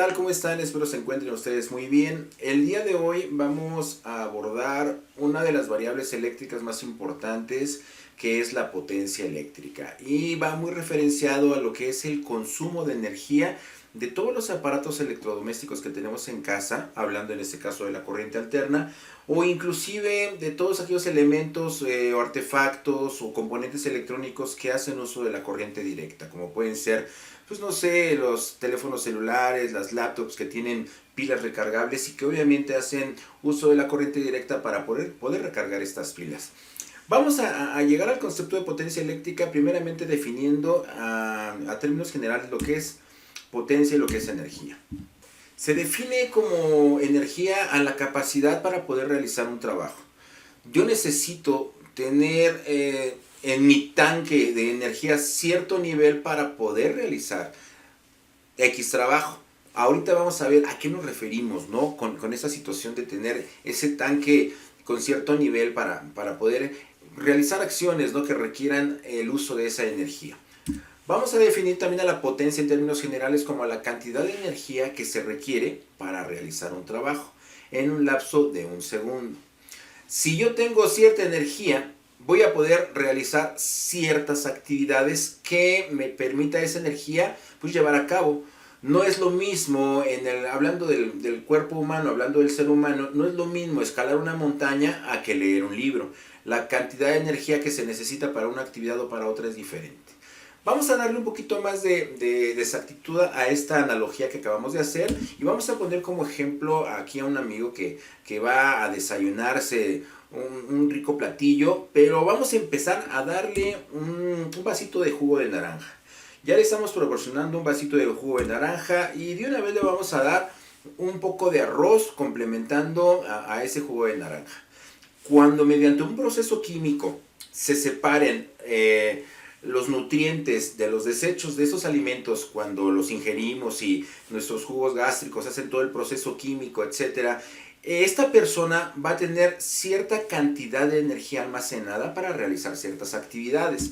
tal? ¿Cómo están? Espero se encuentren ustedes muy bien. El día de hoy vamos a abordar una de las variables eléctricas más importantes, que es la potencia eléctrica. Y va muy referenciado a lo que es el consumo de energía de todos los aparatos electrodomésticos que tenemos en casa, hablando en este caso de la corriente alterna, o inclusive de todos aquellos elementos o artefactos o componentes electrónicos que hacen uso de la corriente directa, como pueden ser, pues no sé, los teléfonos celulares, las laptops que tienen pilas recargables y que obviamente hacen uso de la corriente directa para poder recargar estas pilas. Vamos a llegar al concepto de potencia eléctrica primeramente definiendo a términos generales lo que es potencia y lo que es energía. Se define como energía a la capacidad para poder realizar un trabajo. Yo necesito tener en mi tanque de energía cierto nivel para poder realizar X trabajo. Ahorita vamos a ver a qué nos referimos, ¿no? Con esa situación de tener ese tanque con cierto nivel para poder realizar acciones, ¿no?, que requieran el uso de esa energía. Vamos a definir también a la potencia en términos generales como la cantidad de energía que se requiere para realizar un trabajo en un lapso de un segundo. Si yo tengo cierta energía, voy a poder realizar ciertas actividades que me permita esa energía pues llevar a cabo. No es lo mismo, hablando del cuerpo humano, hablando del ser humano, no es lo mismo escalar una montaña a que leer un libro. La cantidad de energía que se necesita para una actividad o para otra es diferente. Vamos a darle un poquito más de exactitud a esta analogía que acabamos de hacer y vamos a poner como ejemplo aquí a un amigo que va a desayunarse un rico platillo, pero vamos a empezar a darle un vasito de jugo de naranja. Ya le estamos proporcionando un vasito de jugo de naranja y de una vez le vamos a dar un poco de arroz complementando a ese jugo de naranja. Cuando mediante un proceso químico se separen los nutrientes de los desechos de esos alimentos, cuando los ingerimos y nuestros jugos gástricos hacen todo el proceso químico, etcétera, esta persona va a tener cierta cantidad de energía almacenada para realizar ciertas actividades.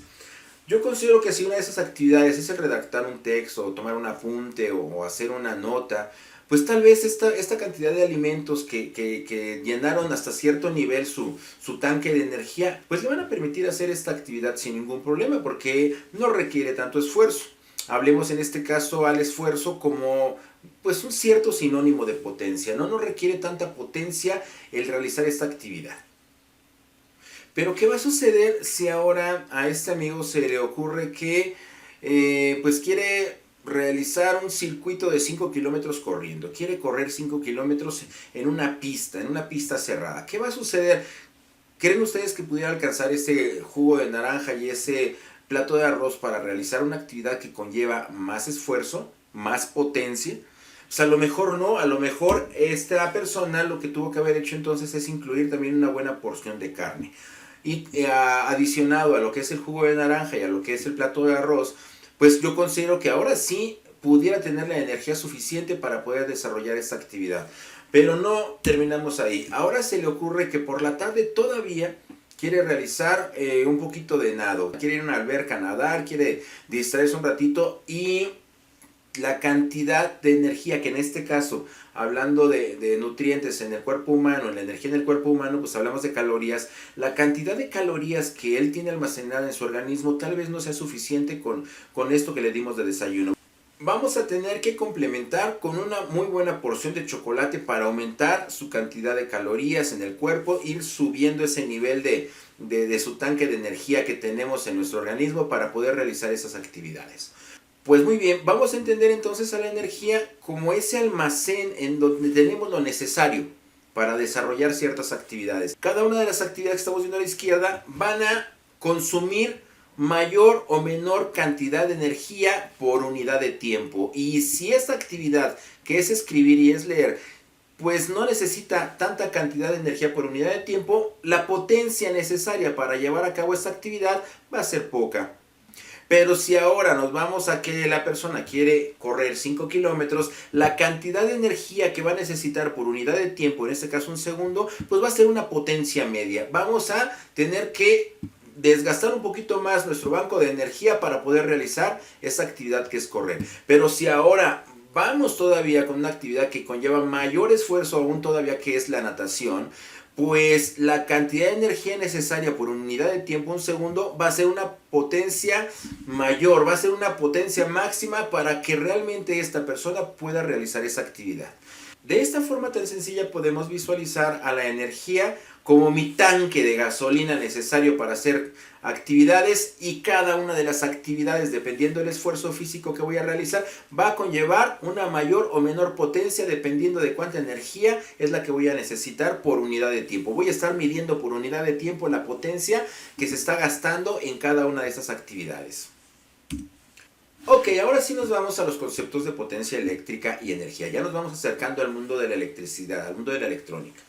Yo considero que si una de esas actividades es el redactar un texto, o tomar un apunte, o hacer una nota, pues tal vez esta cantidad de alimentos que llenaron hasta cierto nivel su tanque de energía, pues le van a permitir hacer esta actividad sin ningún problema, porque no requiere tanto esfuerzo. Hablemos en este caso al esfuerzo como pues un cierto sinónimo de potencia, ¿no? No requiere tanta potencia el realizar esta actividad. Pero ¿qué va a suceder si ahora a este amigo se le ocurre que pues quiere realizar un circuito de 5 kilómetros corriendo? Quiere correr 5 kilómetros en una pista cerrada. ¿Qué va a suceder? ¿Creen ustedes que pudiera alcanzar ese jugo de naranja y ese plato de arroz para realizar una actividad que conlleva más esfuerzo, más potencia? Pues a lo mejor no, a lo mejor esta persona lo que tuvo que haber hecho entonces es incluir también una buena porción de carne. Y adicionado a lo que es el jugo de naranja y a lo que es el plato de arroz, pues yo considero que ahora sí pudiera tener la energía suficiente para poder desarrollar esta actividad. Pero no terminamos ahí. Ahora se le ocurre que por la tarde todavía quiere realizar un poquito de nado. Quiere ir a una alberca a nadar, quiere distraerse un ratito y la cantidad de energía que en este caso, hablando de nutrientes en el cuerpo humano, la energía en el cuerpo humano, pues hablamos de calorías, la cantidad de calorías que él tiene almacenada en su organismo tal vez no sea suficiente con esto que le dimos de desayuno. Vamos a tener que complementar con una muy buena porción de chocolate para aumentar su cantidad de calorías en el cuerpo, ir subiendo ese nivel de su tanque de energía que tenemos en nuestro organismo para poder realizar esas actividades. Pues muy bien, vamos a entender entonces a la energía como ese almacén en donde tenemos lo necesario para desarrollar ciertas actividades. Cada una de las actividades que estamos viendo a la izquierda van a consumir mayor o menor cantidad de energía por unidad de tiempo. Y si esta actividad, que es escribir y es leer, pues no necesita tanta cantidad de energía por unidad de tiempo, la potencia necesaria para llevar a cabo esta actividad va a ser poca. Pero si ahora nos vamos a que la persona quiere correr 5 kilómetros, la cantidad de energía que va a necesitar por unidad de tiempo, en este caso un segundo, pues va a ser una potencia media. Vamos a tener que desgastar un poquito más nuestro banco de energía para poder realizar esa actividad que es correr. Pero si ahora vamos todavía con una actividad que conlleva mayor esfuerzo aún todavía, que es la natación, pues la cantidad de energía necesaria por unidad de tiempo, un segundo, va a ser una potencia mayor, va a ser una potencia máxima para que realmente esta persona pueda realizar esa actividad. De esta forma tan sencilla podemos visualizar a la energía como mi tanque de gasolina necesario para hacer actividades, y cada una de las actividades, dependiendo del esfuerzo físico que voy a realizar, va a conllevar una mayor o menor potencia dependiendo de cuánta energía es la que voy a necesitar por unidad de tiempo. Voy a estar midiendo por unidad de tiempo la potencia que se está gastando en cada una de esas actividades. Ok, ahora sí nos vamos a los conceptos de potencia eléctrica y energía. Ya nos vamos acercando al mundo de la electricidad, al mundo de la electrónica.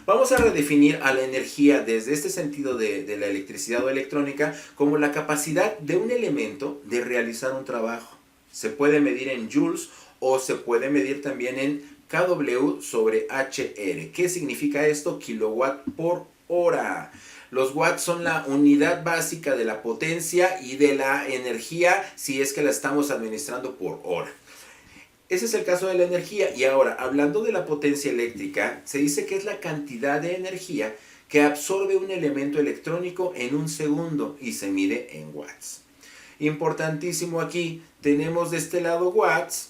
Vamos a redefinir a la energía desde este sentido de la electricidad o electrónica como la capacidad de un elemento de realizar un trabajo. Se puede medir en joules o se puede medir también en kW sobre HR. ¿Qué significa esto? Kilowatt por hora. Los watts son la unidad básica de la potencia y de la energía si es que la estamos administrando por hora. Ese es el caso de la energía. Y ahora, hablando de la potencia eléctrica, se dice que es la cantidad de energía que absorbe un elemento electrónico en un segundo y se mide en watts. Importantísimo aquí, tenemos de este lado watts,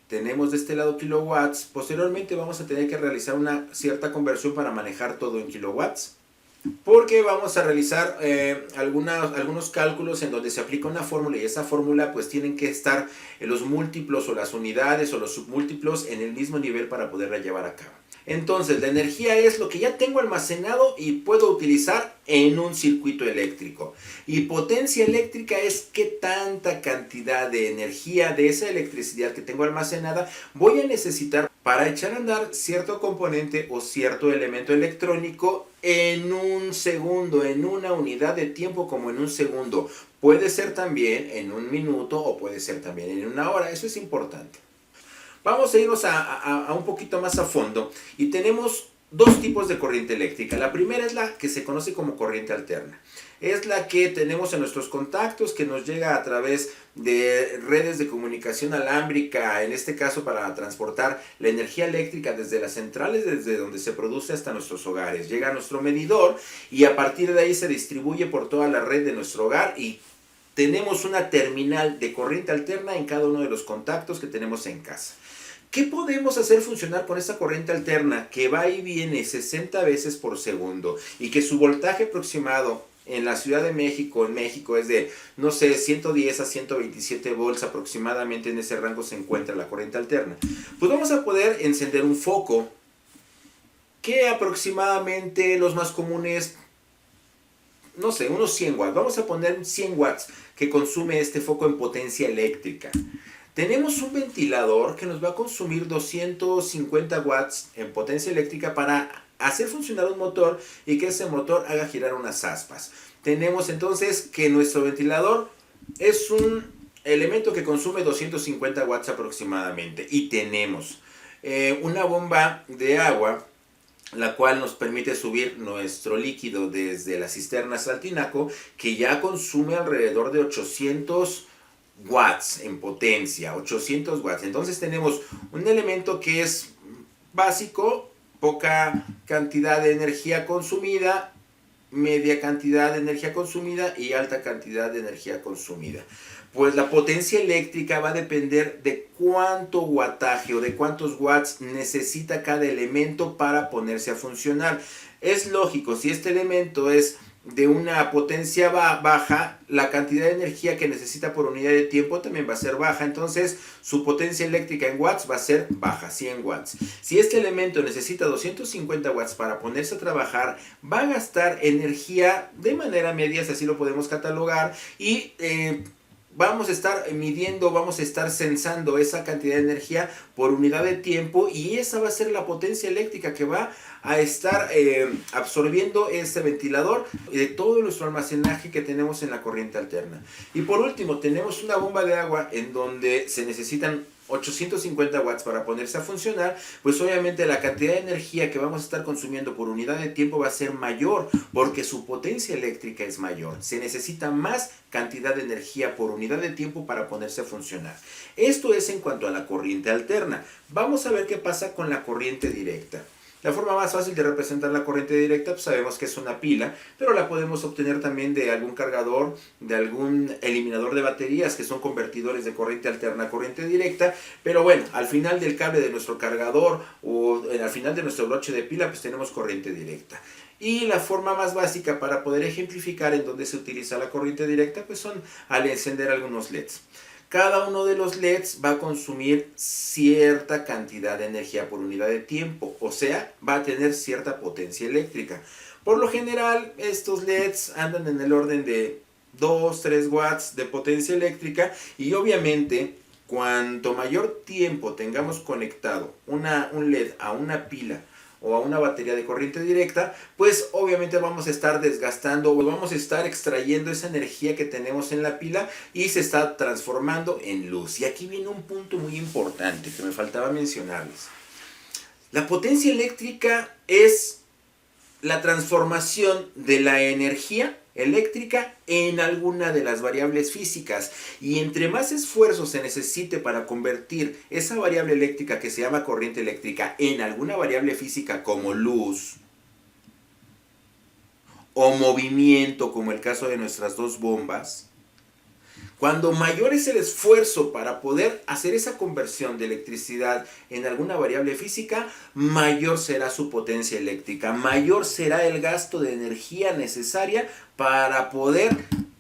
tenemos de este lado kilowatts. Posteriormente vamos a tener que realizar una cierta conversión para manejar todo en kilowatts, porque vamos a realizar algunos cálculos en donde se aplica una fórmula, y esa fórmula pues tienen que estar en los múltiplos o las unidades o los submúltiplos en el mismo nivel para poderla llevar a cabo. Entonces la energía es lo que ya tengo almacenado y puedo utilizar en un circuito eléctrico. Y potencia eléctrica es qué tanta cantidad de energía de esa electricidad que tengo almacenada voy a necesitar para echar a andar cierto componente o cierto elemento electrónico en un segundo, en una unidad de tiempo como en un segundo. Puede ser también en un minuto o puede ser también en una hora. Eso es importante. Vamos a irnos a un poquito más a fondo y tenemos dos tipos de corriente eléctrica. La primera es la que se conoce como corriente alterna. Es la que tenemos en nuestros contactos, que nos llega a través de redes de comunicación alámbrica, en este caso para transportar la energía eléctrica desde las centrales, desde donde se produce, hasta nuestros hogares. Llega a nuestro medidor y a partir de ahí se distribuye por toda la red de nuestro hogar, y tenemos una terminal de corriente alterna en cada uno de los contactos que tenemos en casa. ¿Qué podemos hacer funcionar con esta corriente alterna que va y viene 60 veces por segundo y que su voltaje aproximado en la Ciudad de México, en México, es de, no sé, 110 a 127 volts aproximadamente? En ese rango se encuentra la corriente alterna. Pues vamos a poder encender un foco que aproximadamente los más comunes, no sé, unos 100 watts. Vamos a poner 100 watts que consume este foco en potencia eléctrica. Tenemos un ventilador que nos va a consumir 250 watts en potencia eléctrica para hacer funcionar un motor y que ese motor haga girar unas aspas. Tenemos entonces que nuestro ventilador es un elemento que consume 250 watts aproximadamente. Y tenemos una bomba de agua, la cual nos permite subir nuestro líquido desde la cisterna hasta el tinaco, que ya consume alrededor de 800 watts en potencia, 800 watts. Entonces tenemos un elemento que es básico, poca cantidad de energía consumida, media cantidad de energía consumida y alta cantidad de energía consumida. Pues la potencia eléctrica va a depender de cuánto wattaje o de cuántos watts necesita cada elemento para ponerse a funcionar. Es lógico, si este elemento es de una potencia baja, la cantidad de energía que necesita por unidad de tiempo también va a ser baja. Entonces su potencia eléctrica en watts va a ser baja, 100 watts. Si este elemento necesita 250 watts para ponerse a trabajar, va a gastar energía de manera media, si así lo podemos catalogar, y vamos a estar midiendo, vamos a estar censando esa cantidad de energía por unidad de tiempo, y esa va a ser la potencia eléctrica que va a estar absorbiendo este ventilador de todo nuestro almacenaje que tenemos en la corriente alterna. Y por último, tenemos una bomba de agua en donde se necesitan 850 watts para ponerse a funcionar, pues obviamente la cantidad de energía que vamos a estar consumiendo por unidad de tiempo va a ser mayor, porque su potencia eléctrica es mayor. Se necesita más cantidad de energía por unidad de tiempo para ponerse a funcionar. Esto es en cuanto a la corriente alterna. Vamos a ver qué pasa con la corriente directa. La forma más fácil de representar la corriente directa, pues sabemos que es una pila, pero la podemos obtener también de algún cargador, de algún eliminador de baterías, que son convertidores de corriente alterna a corriente directa. Pero bueno, al final del cable de nuestro cargador o al final de nuestro broche de pila, pues tenemos corriente directa. Y la forma más básica para poder ejemplificar en dónde se utiliza la corriente directa, pues son al encender algunos LEDs. Cada uno de los LEDs va a consumir cierta cantidad de energía por unidad de tiempo, o sea, va a tener cierta potencia eléctrica. Por lo general, estos LEDs andan en el orden de 2-3 watts de potencia eléctrica, y obviamente cuanto mayor tiempo tengamos conectado un LED a una pila o a una batería de corriente directa, pues obviamente vamos a estar desgastando o vamos a estar extrayendo esa energía que tenemos en la pila y se está transformando en luz. Y aquí viene un punto muy importante que me faltaba mencionarles. La potencia eléctrica es la transformación de la energía eléctrica en alguna de las variables físicas, y entre más esfuerzo se necesite para convertir esa variable eléctrica que se llama corriente eléctrica en alguna variable física como luz o movimiento, como el caso de nuestras dos bombas, cuando mayor es el esfuerzo para poder hacer esa conversión de electricidad en alguna variable física, mayor será su potencia eléctrica, mayor será el gasto de energía necesaria para poder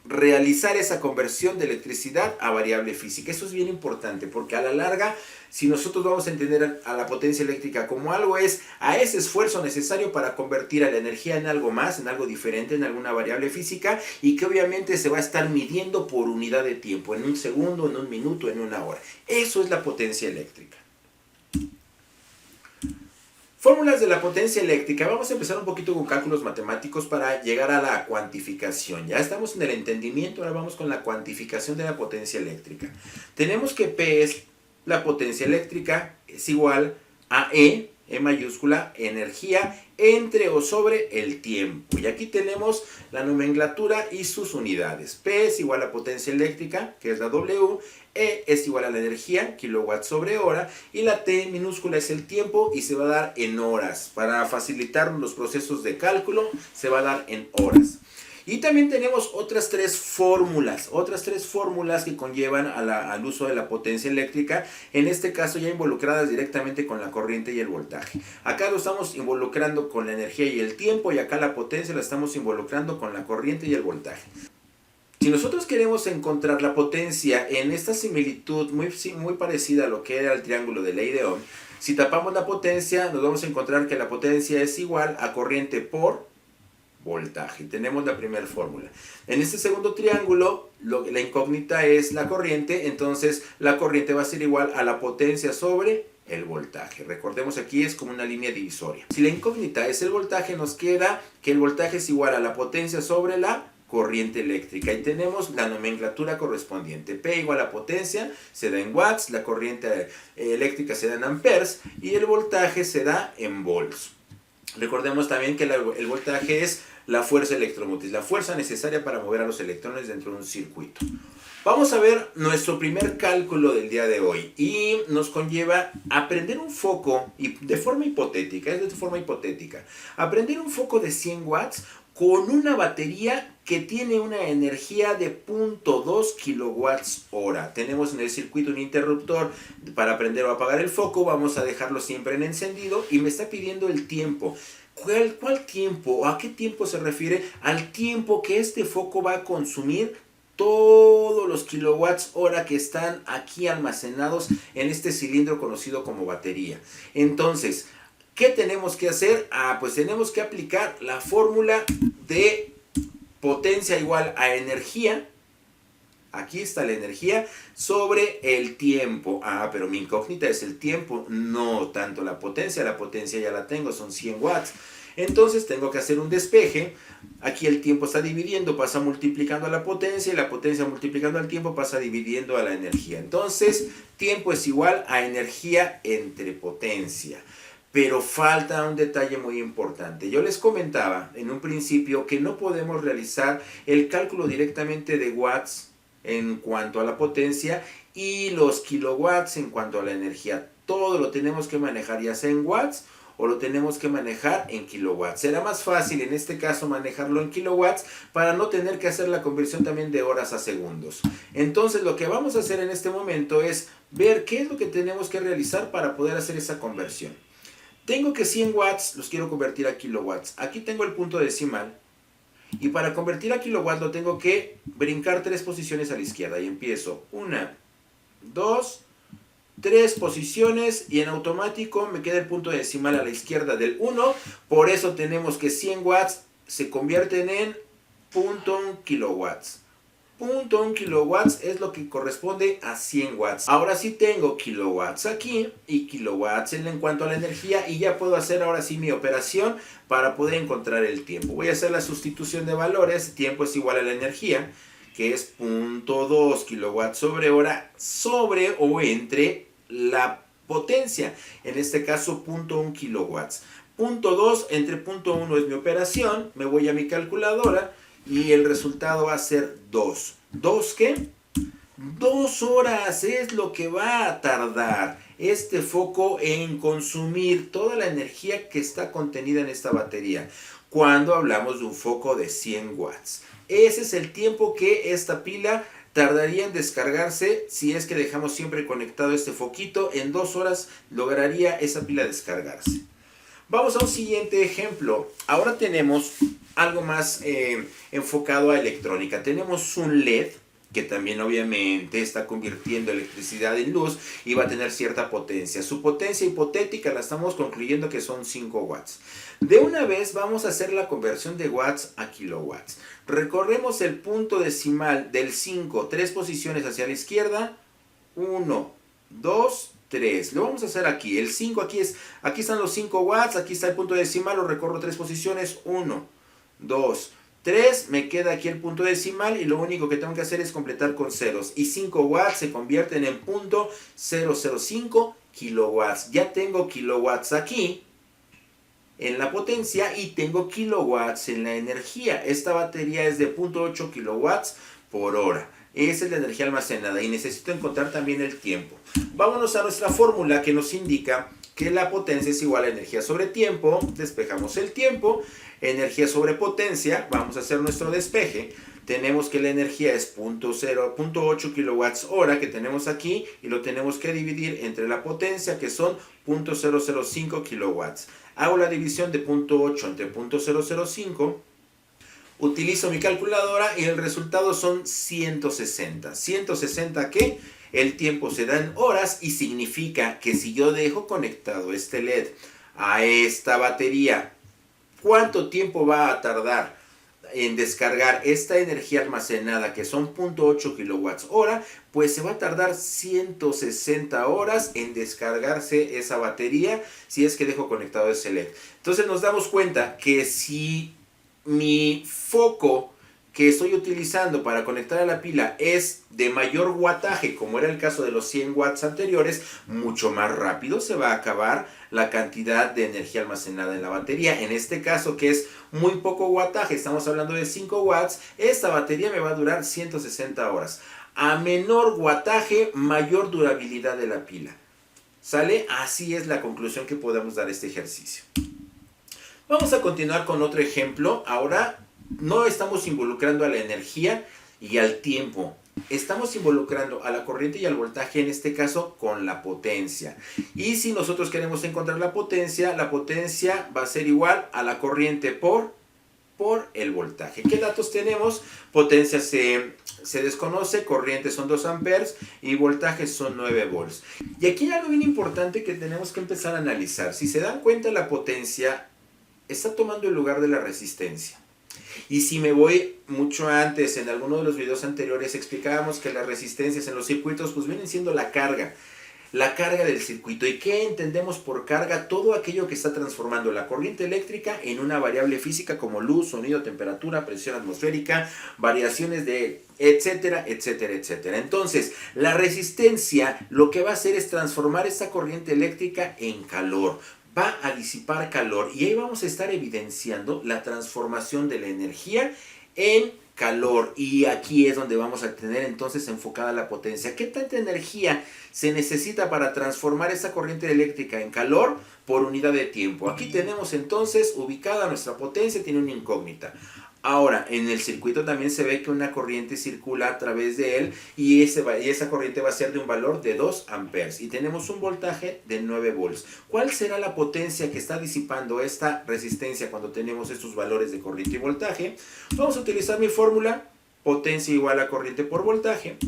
realizar esa conversión de electricidad a variable física. Eso es bien importante, porque a la larga, si nosotros vamos a entender a la potencia eléctrica como algo, es a ese esfuerzo necesario para convertir a la energía en algo más, en algo diferente, en alguna variable física, y que obviamente se va a estar midiendo por unidad de tiempo, en un segundo, en un minuto, en una hora. Eso es la potencia eléctrica. Fórmulas de la potencia eléctrica. Vamos a empezar un poquito con cálculos matemáticos para llegar a la cuantificación. Ya estamos en el entendimiento, ahora vamos con la cuantificación de la potencia eléctrica. Tenemos que P es la potencia eléctrica, es igual a E mayúscula, energía entre o sobre el tiempo. Y aquí tenemos la nomenclatura y sus unidades. P es igual a potencia eléctrica, que es la W. E es igual a la energía, kilowatts sobre hora. Y la T minúscula es el tiempo y se va a dar en horas. Para facilitar los procesos de cálculo, se va a dar en horas. Y también tenemos otras tres fórmulas que conllevan al uso de la potencia eléctrica, en este caso ya involucradas directamente con la corriente y el voltaje. Acá lo estamos involucrando con la energía y el tiempo, y acá la potencia la estamos involucrando con la corriente y el voltaje. Si nosotros queremos encontrar la potencia en esta similitud muy parecida a lo que era el triángulo de ley de Ohm, si tapamos la potencia, nos vamos a encontrar que la potencia es igual a corriente por voltaje. Tenemos la primera fórmula. En este segundo triángulo, la incógnita es la corriente, entonces la corriente va a ser igual a la potencia sobre el voltaje. Recordemos, aquí es como una línea divisoria. Si la incógnita es el voltaje, nos queda que el voltaje es igual a la potencia sobre la corriente eléctrica, y tenemos la nomenclatura correspondiente. P igual a potencia, se da en watts, la corriente eléctrica se da en amperes y el voltaje se da en volts. Recordemos también que el voltaje es la fuerza electromotriz, la fuerza necesaria para mover a los electrones dentro de un circuito. Vamos a ver nuestro primer cálculo del día de hoy, y nos conlleva a prender un foco, y de forma hipotética, aprender un foco de 100 watts con una batería que tiene una energía de 0.2 kilowatts hora. Tenemos en el circuito un interruptor para prender o apagar el foco. Vamos a dejarlo siempre en encendido, y me está pidiendo el tiempo. ¿Cuál tiempo? ¿A qué tiempo se refiere? Al tiempo que este foco va a consumir todos los kilowatts hora que están aquí almacenados en este cilindro conocido como batería. Entonces, ¿qué tenemos que hacer? Pues tenemos que aplicar la fórmula de potencia igual a energía. Aquí está la energía sobre el tiempo. Pero mi incógnita es el tiempo, no tanto la potencia. La potencia ya la tengo, son 100 watts. Entonces tengo que hacer un despeje. Aquí el tiempo está dividiendo, pasa multiplicando a la potencia y la potencia multiplicando al tiempo pasa dividiendo a la energía. Entonces tiempo es igual a energía entre potencia. Pero falta un detalle muy importante. Yo les comentaba en un principio que no podemos realizar el cálculo directamente de watts en cuanto a la potencia y los kilowatts en cuanto a la energía. Todo lo tenemos que manejar ya sea en watts o lo tenemos que manejar en kilowatts. Será más fácil en este caso manejarlo en kilowatts para no tener que hacer la conversión también de horas a segundos. Entonces lo que vamos a hacer en este momento es ver qué es lo que tenemos que realizar para poder hacer esa conversión. Tengo que 100 watts los quiero convertir a kilowatts. Aquí tengo el punto decimal. Y para convertir a kilowatts lo tengo que brincar 3 posiciones a la izquierda. Y empiezo 1, 2, 3 posiciones. Y en automático me queda el punto decimal a la izquierda del 1. Por eso tenemos que 100 watts se convierten en 0.1 kilowatts. 0.1 kilowatts es lo que corresponde a 100 watts. Ahora sí tengo kilowatts aquí y kilowatts en cuanto a la energía y ya puedo hacer ahora sí mi operación para poder encontrar el tiempo. Voy a hacer la sustitución de valores. Tiempo es igual a la energía, que es 0.2 kilowatts sobre hora sobre o entre la potencia. En este caso 0.1 kilowatts. 0.2 entre 0.1 es mi operación. Me voy a mi calculadora. Y el resultado va a ser 2. ¿2 qué? 2 horas es lo que va a tardar este foco en consumir toda la energía que está contenida en esta batería. Cuando hablamos de un foco de 100 watts. Ese es el tiempo que esta pila tardaría en descargarse si es que dejamos siempre conectado este foquito. En 2 horas lograría esa pila descargarse. Vamos a un siguiente ejemplo. Ahora tenemos algo más enfocado a electrónica. Tenemos un LED que también obviamente está convirtiendo electricidad en luz y va a tener cierta potencia. Su potencia hipotética la estamos concluyendo que son 5 watts. De una vez vamos a hacer la conversión de watts a kilowatts. Recorremos el punto decimal del 5, 3 posiciones hacia la izquierda. 1, 2, 3. Lo vamos a hacer aquí. El 5 aquí están los 5 watts, aquí está el punto decimal, lo recorro 3 posiciones. 1, 2, 3. Me queda aquí el punto decimal y lo único que tengo que hacer es completar con ceros. Y 5 watts se convierten en .005 kilowatts. Ya tengo kilowatts aquí en la potencia y tengo kilowatts en la energía. Esta batería es de 0.8 kilowatts por hora. Esa es la energía almacenada y necesito encontrar también el tiempo. Vámonos a nuestra fórmula que nos indica que la potencia es igual a energía sobre tiempo. Despejamos el tiempo. Energía sobre potencia. Vamos a hacer nuestro despeje. Tenemos que la energía es 0.8 kilowatts hora que tenemos aquí y lo tenemos que dividir entre la potencia que son 0.005 kilowatts. Hago la división de 0.8 entre 0.005. Utilizo mi calculadora y el resultado son 160. ¿160 qué? El tiempo se da en horas y significa que si yo dejo conectado este LED a esta batería, ¿cuánto tiempo va a tardar en descargar esta energía almacenada que son 0.8 kilowatts hora? Pues se va a tardar 160 horas en descargarse esa batería si es que dejo conectado ese LED. Entonces nos damos cuenta que si mi foco que estoy utilizando para conectar a la pila es de mayor wattaje, como era el caso de los 100 watts anteriores, mucho más rápido se va a acabar la cantidad de energía almacenada en la batería. En este caso, que es muy poco wattaje, estamos hablando de 5 watts, esta batería me va a durar 160 horas. A menor wattaje, mayor durabilidad de la pila. ¿Sale? Así es la conclusión que podemos dar a este ejercicio. Vamos a continuar con otro ejemplo. Ahora no estamos involucrando a la energía y al tiempo. Estamos involucrando a la corriente y al voltaje, en este caso con la potencia. Y si nosotros queremos encontrar la potencia va a ser igual a la corriente por el voltaje. ¿Qué datos tenemos? Potencia se desconoce, corriente son 2 amperes y voltaje son 9 volts. Y aquí hay algo bien importante que tenemos que empezar a analizar. Si se dan cuenta, la potencia está tomando el lugar de la resistencia. Y si me voy mucho antes, en alguno de los videos anteriores explicábamos que las resistencias en los circuitos pues vienen siendo la carga la carga del circuito. ¿Y qué entendemos por carga? Todo aquello que está transformando la corriente eléctrica en una variable física como luz, sonido, temperatura, presión atmosférica, variaciones de etcétera, etcétera, etcétera. Entonces, la resistencia lo que va a hacer es transformar esta corriente eléctrica en calor. Va a disipar calor y ahí vamos a estar evidenciando la transformación de la energía en calor, y aquí es donde vamos a tener entonces enfocada la potencia. ¿Qué tanta energía se necesita para transformar esa corriente eléctrica en calor por unidad de tiempo? Aquí tenemos entonces ubicada nuestra potencia, tiene una incógnita. Ahora, en el circuito también se ve que una corriente circula a través de él y esa corriente va a ser de un valor de 2 amperes y tenemos un voltaje de 9 volts. ¿Cuál será la potencia que está disipando esta resistencia cuando tenemos estos valores de corriente y voltaje? Vamos a utilizar mi fórmula, potencia igual a corriente por voltaje.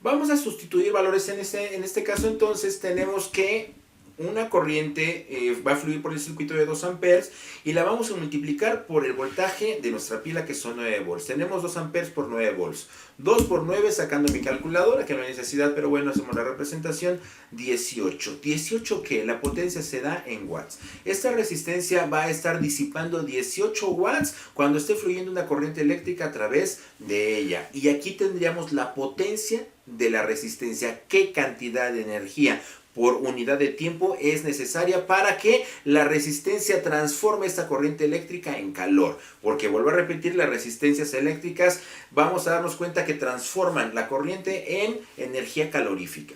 Vamos a sustituir valores en este caso, entonces tenemos que una corriente va a fluir por el circuito de 2 amperes y la vamos a multiplicar por el voltaje de nuestra pila, que son 9 volts. Tenemos 2 amperes por 9 volts. 2 por 9, sacando mi calculadora, que no hay necesidad, pero bueno, hacemos la representación, 18. ¿18 qué? La potencia se da en watts. Esta resistencia va a estar disipando 18 watts cuando esté fluyendo una corriente eléctrica a través de ella. Y aquí tendríamos la potencia de la resistencia. ¿Qué cantidad de energía por unidad de tiempo es necesaria para que la resistencia transforme esta corriente eléctrica en calor? Porque vuelvo a repetir, las resistencias eléctricas vamos a darnos cuenta que transforman la corriente en energía calorífica.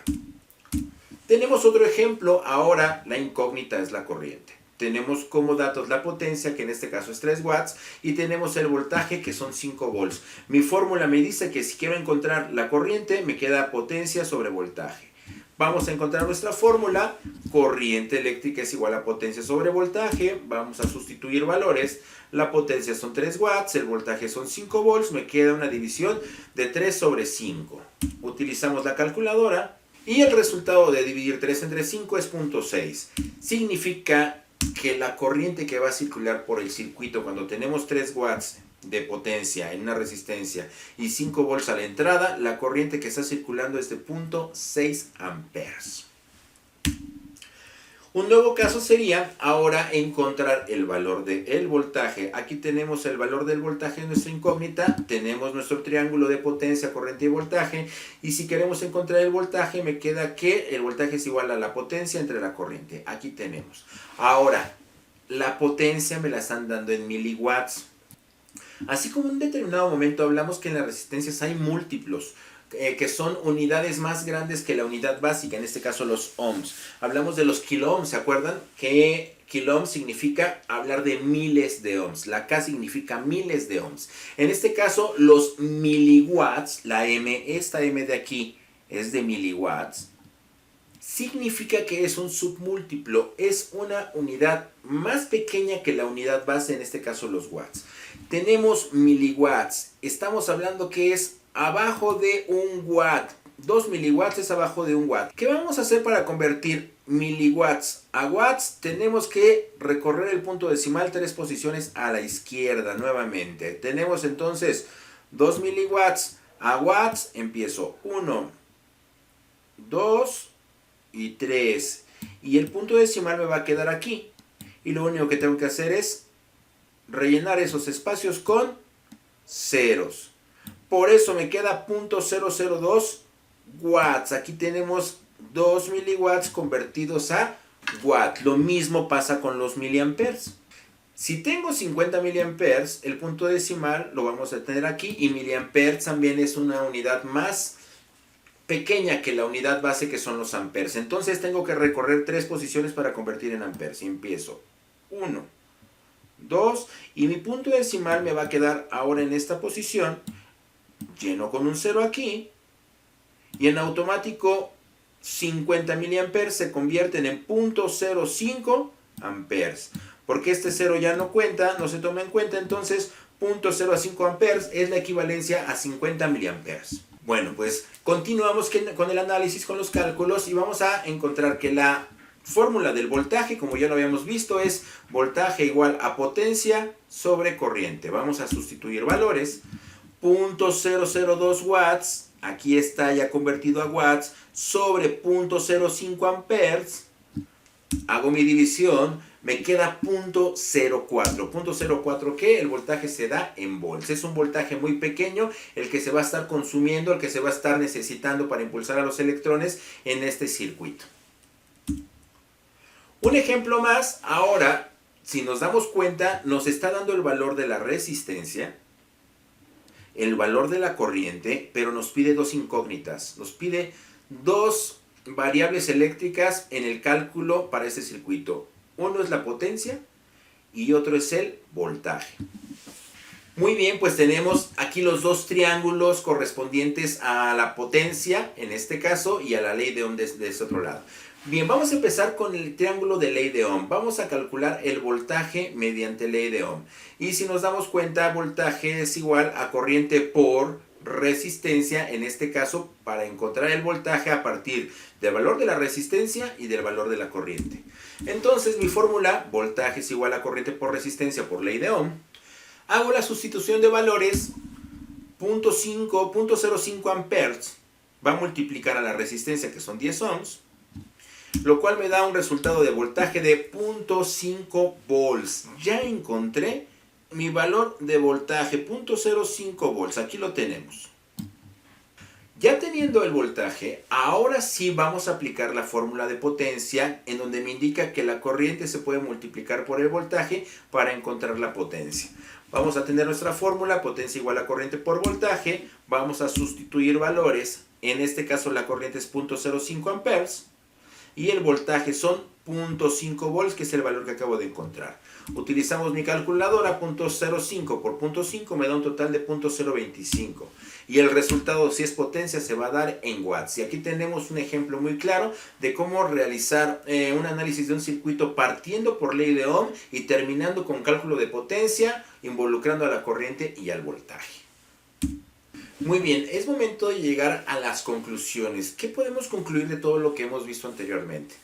Tenemos otro ejemplo. Ahora la incógnita es la corriente. Tenemos como datos la potencia, que en este caso es 3 watts, y tenemos el voltaje, que son 5 volts. Mi fórmula me dice que si quiero encontrar la corriente, me queda potencia sobre voltaje. Vamos a encontrar nuestra fórmula, corriente eléctrica es igual a potencia sobre voltaje. Vamos a sustituir valores, la potencia son 3 watts, el voltaje son 5 volts, me queda una división de 3 sobre 5. Utilizamos la calculadora y el resultado de dividir 3 entre 5 es 0.6. Significa que la corriente que va a circular por el circuito cuando tenemos 3 watts de potencia en una resistencia y 5 volts a la entrada, la corriente que está circulando es de 0.6 amperes. Un nuevo caso sería ahora encontrar el valor del voltaje. Aquí tenemos el valor del voltaje en nuestra incógnita, tenemos nuestro triángulo de potencia, corriente y voltaje, y si queremos encontrar el voltaje, me queda que el voltaje es igual a la potencia entre la corriente. Aquí tenemos. Ahora, la potencia me la están dando en miliwatts. Así como en un determinado momento hablamos que en las resistencias hay múltiplos, que son unidades más grandes que la unidad básica, en este caso los ohms. Hablamos de los kiloohms, ¿se acuerdan? Que kiloohms significa hablar de miles de ohms, la K significa miles de ohms. En este caso los miliwatts, la M, esta M de aquí es de miliwatts, significa que es un submúltiplo, es una unidad más pequeña que la unidad base, en este caso los watts. Tenemos miliwatts, estamos hablando que es abajo de un watt. 2 miliwatts es abajo de un watt. ¿Qué vamos a hacer para convertir miliwatts a watts? Tenemos que recorrer el punto decimal 3 posiciones a la izquierda nuevamente. Tenemos entonces 2 miliwatts a watts. Empiezo 1, 2 y 3. Y el punto decimal me va a quedar aquí. Y lo único que tengo que hacer es rellenar esos espacios con ceros. Por eso me queda 0.002 watts. Aquí tenemos 2 miliwatts convertidos a watt. Lo mismo pasa con los miliamperes. Si tengo 50 miliamperes, el punto decimal lo vamos a tener aquí. Y miliamperes también es una unidad más pequeña que la unidad base, que son los amperes. Entonces tengo que recorrer 3 posiciones para convertir en amperes. Y empiezo 1, 2, y mi punto decimal me va a quedar ahora en esta posición. Lleno con un 0 aquí y en automático 50 miliamperes se convierten en 0.05 amperes. Porque este 0 ya no cuenta, no se toma en cuenta, entonces 0.05 amperes es la equivalencia a 50 miliamperes. Bueno, pues continuamos con el análisis, con los cálculos, y vamos a encontrar que la fórmula del voltaje, como ya lo habíamos visto, es voltaje igual a potencia sobre corriente. Vamos a sustituir valores. 0.002 watts aquí está ya convertido a watts, sobre 0.05 amperes, hago mi división, me queda 0.04. 0.04 que el voltaje se da en volts. Es un voltaje muy pequeño el que se va a estar consumiendo, el que se va a estar necesitando para impulsar a los electrones en este circuito. Un ejemplo más, ahora, si nos damos cuenta, nos está dando el valor de la resistencia, el valor de la corriente, pero nos pide dos incógnitas, nos pide dos variables eléctricas en el cálculo para este circuito. Uno es la potencia y otro es el voltaje. Muy bien, pues tenemos aquí los dos triángulos correspondientes a la potencia, en este caso, y a la ley de Ohm de este otro lado. Bien, vamos a empezar con el triángulo de ley de Ohm. Vamos a calcular el voltaje mediante ley de Ohm. Y si nos damos cuenta, voltaje es igual a corriente por resistencia, en este caso, para encontrar el voltaje a partir del valor de la resistencia y del valor de la corriente. Entonces, mi fórmula, voltaje es igual a corriente por resistencia por ley de Ohm. Hago la sustitución de valores, 0.05 amperes va a multiplicar a la resistencia, que son 10 ohms, lo cual me da un resultado de voltaje de 0.5 volts. Ya encontré mi valor de voltaje, 0.05 volts, aquí lo tenemos. Ya teniendo el voltaje, ahora sí vamos a aplicar la fórmula de potencia, en donde me indica que la corriente se puede multiplicar por el voltaje para encontrar la potencia. Vamos a tener nuestra fórmula, potencia igual a corriente por voltaje, vamos a sustituir valores, en este caso la corriente es 0.05 amperes, y el voltaje son 0.5 volts, que es el valor que acabo de encontrar. Utilizamos mi calculadora, 0.05 por 0.5 me da un total de 0.025. Y el resultado, si es potencia, se va a dar en watts. Y aquí tenemos un ejemplo muy claro de cómo realizar un análisis de un circuito partiendo por ley de Ohm y terminando con cálculo de potencia, involucrando a la corriente y al voltaje. Muy bien, es momento de llegar a las conclusiones. ¿Qué podemos concluir de todo lo que hemos visto anteriormente?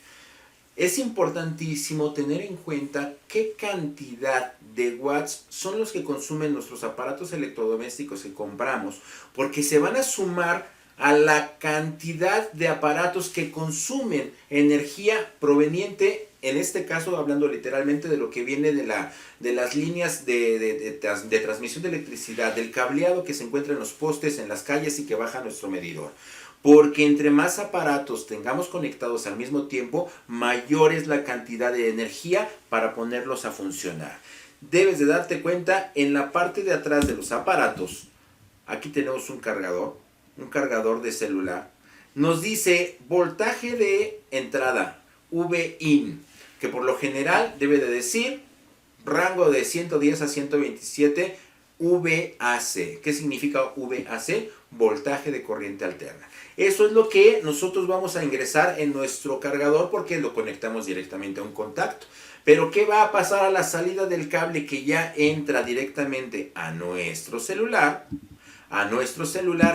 Es importantísimo tener en cuenta qué cantidad de watts son los que consumen nuestros aparatos electrodomésticos que compramos, porque se van a sumar a la cantidad de aparatos que consumen energía proveniente, en este caso hablando literalmente de lo que viene de las líneas de transmisión de electricidad, del cableado que se encuentra en los postes, en las calles y que baja nuestro medidor. Porque entre más aparatos tengamos conectados al mismo tiempo, mayor es la cantidad de energía para ponerlos a funcionar. Debes de darte cuenta, en la parte de atrás de los aparatos, aquí tenemos un cargador de celular. Nos dice voltaje de entrada, VIN, que por lo general debe de decir rango de 110 a 127 VAC. ¿Qué significa VAC? Voltaje de corriente alterna. Eso es lo que nosotros vamos a ingresar en nuestro cargador porque lo conectamos directamente a un contacto. Pero ¿qué va a pasar a la salida del cable que ya entra directamente a nuestro celular?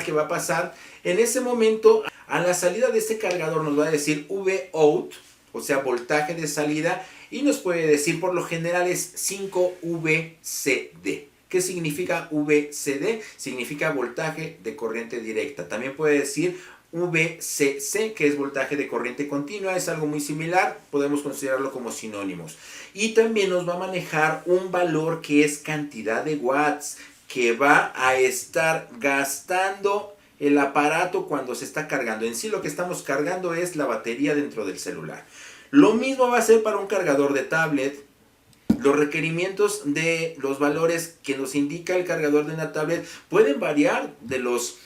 ¿Qué va a pasar? En ese momento, a la salida de este cargador nos va a decir VOUT, o sea, voltaje de salida, y nos puede decir, por lo general es 5VCD. ¿Qué significa VCD? Significa voltaje de corriente directa. También puede decir VCC, que es voltaje de corriente continua, es algo muy similar, podemos considerarlo como sinónimos. Y también nos va a manejar un valor que es cantidad de watts, que va a estar gastando el aparato cuando se está cargando. En sí lo que estamos cargando es la batería dentro del celular. Lo mismo va a ser para un cargador de tablet. Los requerimientos de los valores que nos indica el cargador de una tablet pueden variar de los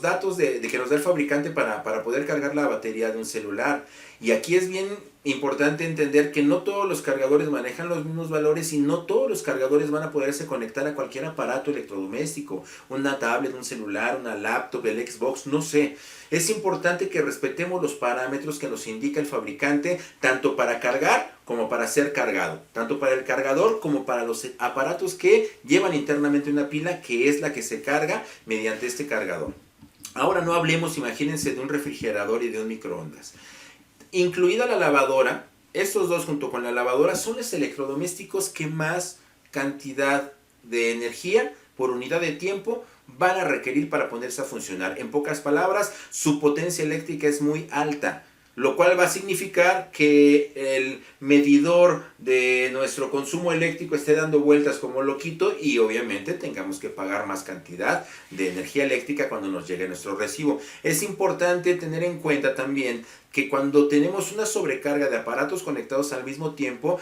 datos que nos da el fabricante para poder cargar la batería de un celular. Y aquí es bien importante entender que no todos los cargadores manejan los mismos valores y no todos los cargadores van a poderse conectar a cualquier aparato electrodoméstico, una tablet, un celular, una laptop, el Xbox, no sé. Es importante que respetemos los parámetros que nos indica el fabricante, tanto para cargar como para ser cargado, tanto para el cargador como para los aparatos que llevan internamente una pila, que es la que se carga mediante este cargador. Ahora no hablemos, imagínense, de un refrigerador y de un microondas. Incluida la lavadora, estos dos junto con la lavadora son los electrodomésticos que más cantidad de energía por unidad de tiempo van a requerir para ponerse a funcionar. En pocas palabras, su potencia eléctrica es muy alta, lo cual va a significar que el medidor de nuestro consumo eléctrico esté dando vueltas como loquito y obviamente tengamos que pagar más cantidad de energía eléctrica cuando nos llegue nuestro recibo. Es importante tener en cuenta también que cuando tenemos una sobrecarga de aparatos conectados al mismo tiempo,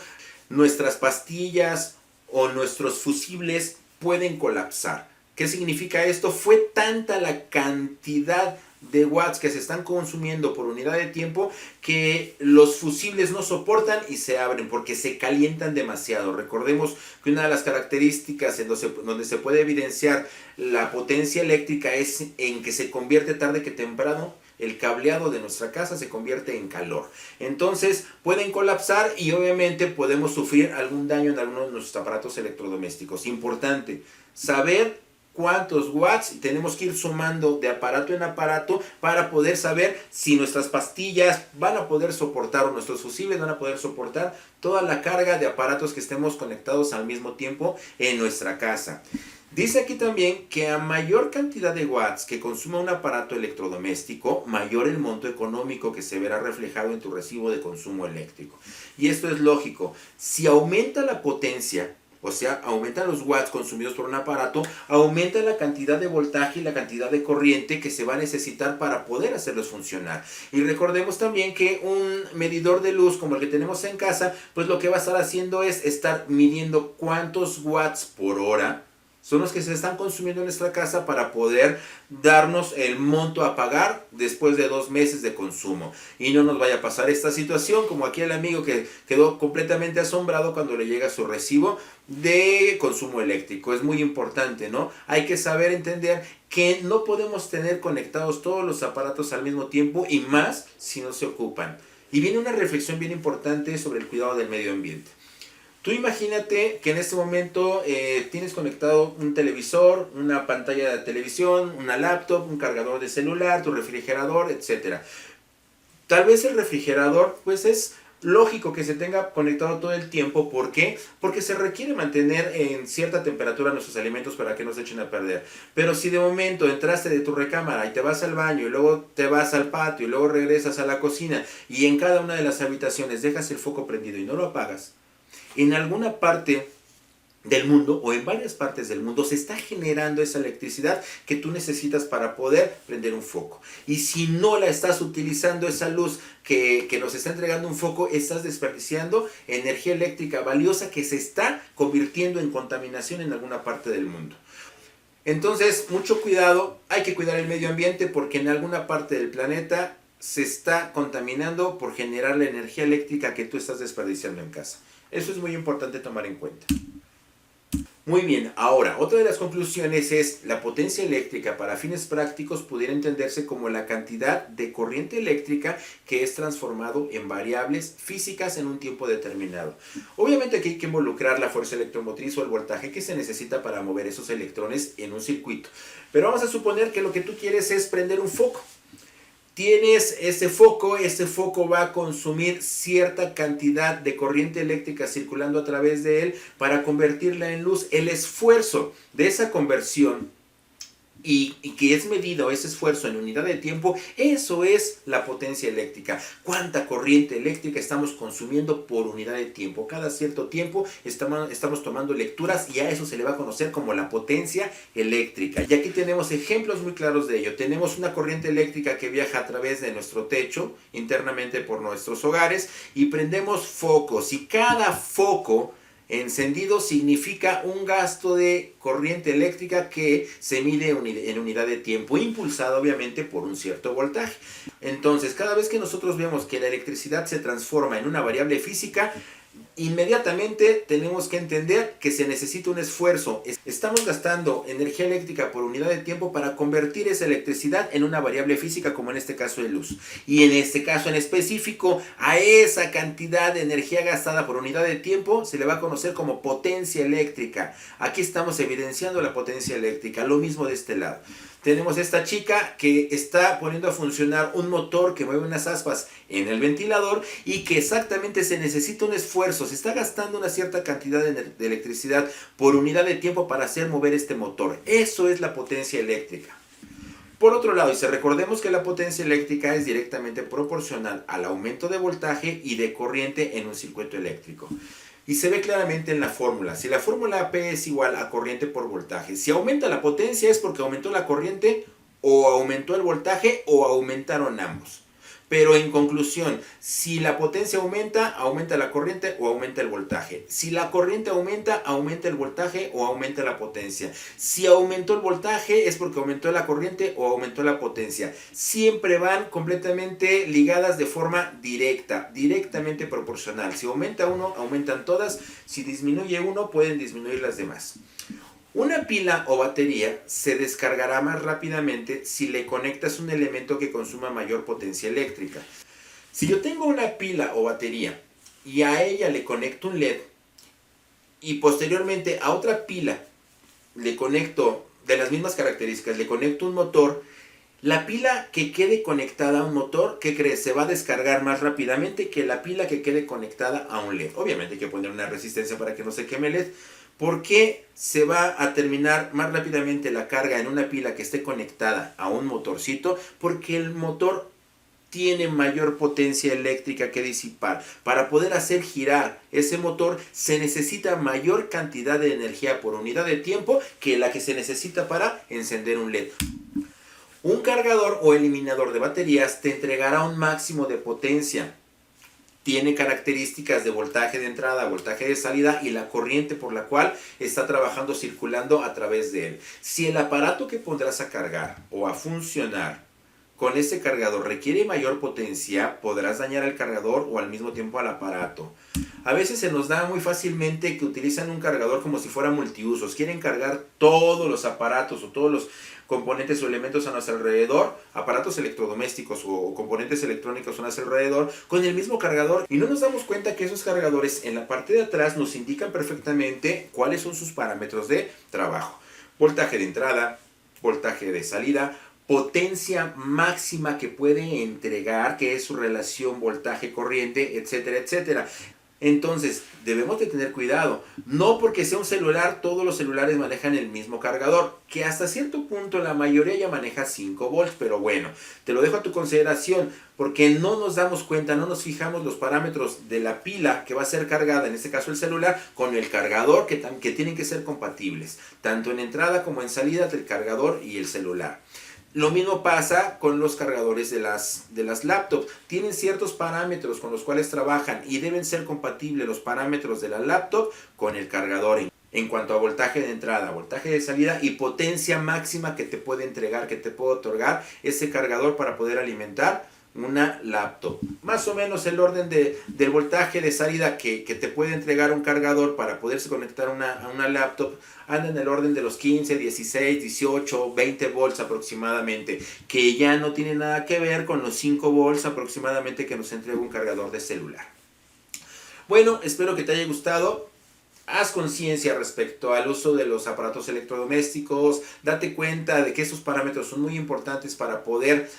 nuestras pastillas o nuestros fusibles pueden colapsar. ¿Qué significa esto? Fue tanta la cantidad de watts que se están consumiendo por unidad de tiempo que los fusibles no soportan y se abren porque se calientan demasiado. Recordemos que una de las características donde se puede evidenciar la potencia eléctrica es en que se convierte tarde que temprano. El cableado de nuestra casa se convierte en calor. Entonces pueden colapsar y obviamente podemos sufrir algún daño en alguno de nuestros aparatos electrodomésticos. Importante saber cuántos watts y tenemos que ir sumando de aparato en aparato para poder saber si nuestras pastillas van a poder soportar o nuestros fusibles van a poder soportar toda la carga de aparatos que estemos conectados al mismo tiempo en nuestra casa. Dice aquí también que a mayor cantidad de watts que consuma un aparato electrodoméstico, mayor el monto económico que se verá reflejado en tu recibo de consumo eléctrico. Y esto es lógico. Si aumenta la potencia, o sea, aumentan los watts consumidos por un aparato, aumenta la cantidad de voltaje y la cantidad de corriente que se va a necesitar para poder hacerlos funcionar. Y recordemos también que un medidor de luz como el que tenemos en casa, pues lo que va a estar haciendo es estar midiendo cuántos watts por hora son los que se están consumiendo en nuestra casa para poder darnos el monto a pagar después de 2 meses de consumo. Y no nos vaya a pasar esta situación como aquí el amigo que quedó completamente asombrado cuando le llega su recibo de consumo eléctrico. Es muy importante, ¿no? Hay que saber entender que no podemos tener conectados todos los aparatos al mismo tiempo y más si no se ocupan. Y viene una reflexión bien importante sobre el cuidado del medio ambiente. Tú imagínate que en este momento tienes conectado un televisor, una pantalla de televisión, una laptop, un cargador de celular, tu refrigerador, etc. Tal vez el refrigerador pues es lógico que se tenga conectado todo el tiempo. ¿Por qué? Porque se requiere mantener en cierta temperatura nuestros alimentos para que no se echen a perder. Pero si de momento entraste de tu recámara y te vas al baño y luego te vas al patio y luego regresas a la cocina y en cada una de las habitaciones dejas el foco prendido y no lo apagas, en alguna parte del mundo o en varias partes del mundo se está generando esa electricidad que tú necesitas para poder prender un foco. Y si no la estás utilizando, esa luz que nos está entregando un foco, estás desperdiciando energía eléctrica valiosa que se está convirtiendo en contaminación en alguna parte del mundo. Entonces, mucho cuidado, hay que cuidar el medio ambiente porque en alguna parte del planeta se está contaminando por generar la energía eléctrica que tú estás desperdiciando en casa. Eso es muy importante tomar en cuenta. Muy bien, ahora, otra de las conclusiones es la potencia eléctrica para fines prácticos pudiera entenderse como la cantidad de corriente eléctrica que es transformado en variables físicas en un tiempo determinado. Obviamente aquí hay que involucrar la fuerza electromotriz o el voltaje que se necesita para mover esos electrones en un circuito. Pero vamos a suponer que lo que tú quieres es prender un foco. Tienes ese foco va a consumir cierta cantidad de corriente eléctrica circulando a través de él para convertirla en luz. El esfuerzo de esa conversión y que es medido ese esfuerzo en unidad de tiempo, eso es la potencia eléctrica. ¿Cuánta corriente eléctrica estamos consumiendo por unidad de tiempo? Cada cierto tiempo estamos tomando lecturas y a eso se le va a conocer como la potencia eléctrica. Y aquí tenemos ejemplos muy claros de ello. Tenemos una corriente eléctrica que viaja a través de nuestro techo, internamente por nuestros hogares, y prendemos focos. Y cada foco encendido significa un gasto de corriente eléctrica que se mide en unidad de tiempo, impulsado obviamente por un cierto voltaje. Entonces, cada vez que nosotros vemos que la electricidad se transforma en una variable física, inmediatamente tenemos que entender que se necesita un esfuerzo. Estamos gastando energía eléctrica por unidad de tiempo para convertir esa electricidad en una variable física, como en este caso de luz. Y en este caso en específico, a esa cantidad de energía gastada por unidad de tiempo se le va a conocer como potencia eléctrica. Aquí estamos evidenciando la potencia eléctrica, lo mismo de este lado. Tenemos esta chica que está poniendo a funcionar un motor que mueve unas aspas en el ventilador y que exactamente se necesita un esfuerzo, se está gastando una cierta cantidad de electricidad por unidad de tiempo para hacer mover este motor. Eso es la potencia eléctrica. Por otro lado, y si recordemos que la potencia eléctrica es directamente proporcional al aumento de voltaje y de corriente en un circuito eléctrico. Y se ve claramente en la fórmula. Si la fórmula P es igual a corriente por voltaje, si aumenta la potencia es porque aumentó la corriente o aumentó el voltaje o aumentaron ambos. Pero en conclusión, si la potencia aumenta, aumenta la corriente o aumenta el voltaje. Si la corriente aumenta, aumenta el voltaje o aumenta la potencia. Si aumentó el voltaje es porque aumentó la corriente o aumentó la potencia. Siempre van completamente ligadas de forma directa, directamente proporcional. Si aumenta uno, aumentan todas. Si disminuye uno, pueden disminuir las demás. Una pila o batería se descargará más rápidamente si le conectas un elemento que consuma mayor potencia eléctrica. Si yo tengo una pila o batería y a ella le conecto un LED y posteriormente a otra pila le conecto de las mismas características, le conecto un motor, la pila que quede conectada a un motor, ¿qué crees? Se va a descargar más rápidamente que la pila que quede conectada a un LED. Obviamente hay que poner una resistencia para que no se queme el LED. ¿Por qué se va a terminar más rápidamente la carga en una pila que esté conectada a un motorcito? Porque el motor tiene mayor potencia eléctrica que disipar. Para poder hacer girar ese motor se necesita mayor cantidad de energía por unidad de tiempo que la que se necesita para encender un LED. Un cargador o eliminador de baterías te entregará un máximo de potencia. Tiene características de voltaje de entrada, voltaje de salida y la corriente por la cual está trabajando, circulando a través de él. Si el aparato que pondrás a cargar o a funcionar con ese cargador requiere mayor potencia, podrás dañar al cargador o al mismo tiempo al aparato. A veces se nos da muy fácilmente que utilizan un cargador como si fuera multiusos. Quieren cargar todos los aparatos o todos los componentes o elementos a nuestro alrededor, aparatos electrodomésticos o componentes electrónicos a nuestro alrededor, con el mismo cargador. Y no nos damos cuenta que esos cargadores en la parte de atrás nos indican perfectamente cuáles son sus parámetros de trabajo. Voltaje de entrada, voltaje de salida, potencia máxima que puede entregar, que es su relación voltaje-corriente, etcétera, etcétera. Entonces, debemos de tener cuidado. No porque sea un celular, todos los celulares manejan el mismo cargador, que hasta cierto punto la mayoría ya maneja 5 volts, pero bueno, te lo dejo a tu consideración, porque no nos damos cuenta, no nos fijamos los parámetros de la pila que va a ser cargada, en este caso el celular, con el cargador, que tienen que ser compatibles, tanto en entrada como en salida del cargador y el celular. Lo mismo pasa con los cargadores de las laptops. Tienen ciertos parámetros con los cuales trabajan y deben ser compatibles los parámetros de la laptop con el cargador en cuanto a voltaje de entrada, voltaje de salida y potencia máxima que te puede entregar, que te puede otorgar ese cargador para poder alimentar una laptop. Más o menos el orden del voltaje de salida que te puede entregar un cargador para poderse conectar a una laptop anda en el orden de los 15, 16, 18, 20 volts aproximadamente, que ya no tiene nada que ver con los 5 volts aproximadamente que nos entrega un cargador de celular. Bueno, espero que te haya gustado. Haz conciencia respecto al uso de los aparatos electrodomésticos, date cuenta de que esos parámetros son muy importantes para poder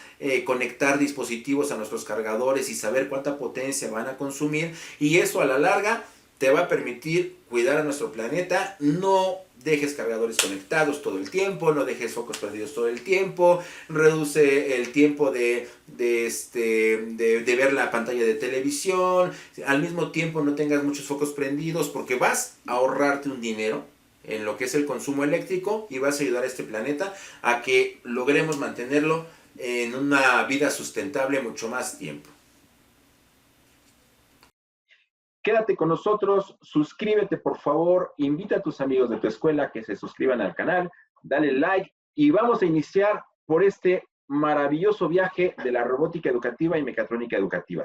conectar dispositivos a nuestros cargadores y saber cuánta potencia van a consumir, y eso a la larga te va a permitir cuidar a nuestro planeta. No dejes cargadores conectados todo el tiempo, no dejes focos prendidos todo el tiempo, reduce el tiempo de ver la pantalla de televisión, al mismo tiempo no tengas muchos focos prendidos porque vas a ahorrarte un dinero en lo que es el consumo eléctrico y vas a ayudar a este planeta a que logremos mantenerlo en una vida sustentable mucho más tiempo. Quédate con nosotros, suscríbete por favor, invita a tus amigos de tu escuela que se suscriban al canal, dale like y vamos a iniciar por este maravilloso viaje de la robótica educativa y mecatrónica educativa.